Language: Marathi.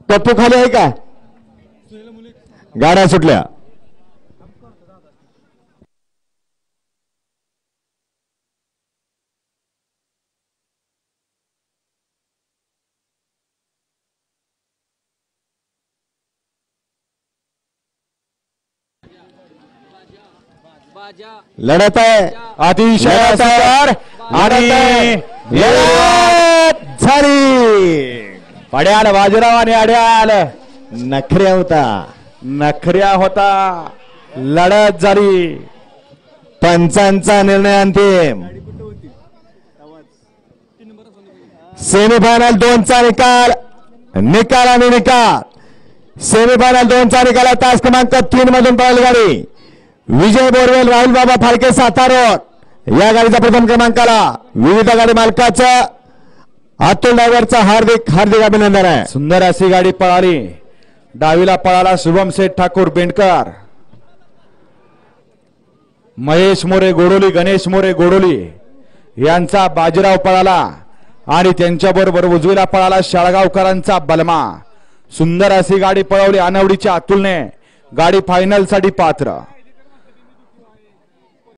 पप्पू खाली आहे का? गाड्या सुटल्या. लढत आहे अतिशय आणि झाली. पड्याल बाजीराव आणि अड्याल नखऱ्या होता. नखऱ्या होता. लढत झाली. पंचांचा निर्णय अंतिम. सेमीफायनल 2चा निकाल. निकाल आणि निकाल. सेमीफायनल 2चा निकाल. तास क्रमांक 3 मधून पळाली गाडी विजय बोरवेल राहुल बाबा फाळके सातारा. या गाडीचा प्रथम क्रमांकाला विविध गाडी मालकाचं अतुल ड्रायव्हरचं हार्दिक हार्दिक अभिनंदन आहे. सुंदर अशी गाडी पळाली. डावीला पळाला शुभम शेठ ठाकूर बेंडकर. महेश मोरे गोडोली गणेश मोरे गोडोली यांचा बाजीराव पळाला आणि त्यांच्याबरोबर उजवीला पळाला शाळगावकरांचा बलमा. सुंदर अशी गाडी पळवली. अनवडीच्या अतुलने गाडी फायनल साठी पात्र.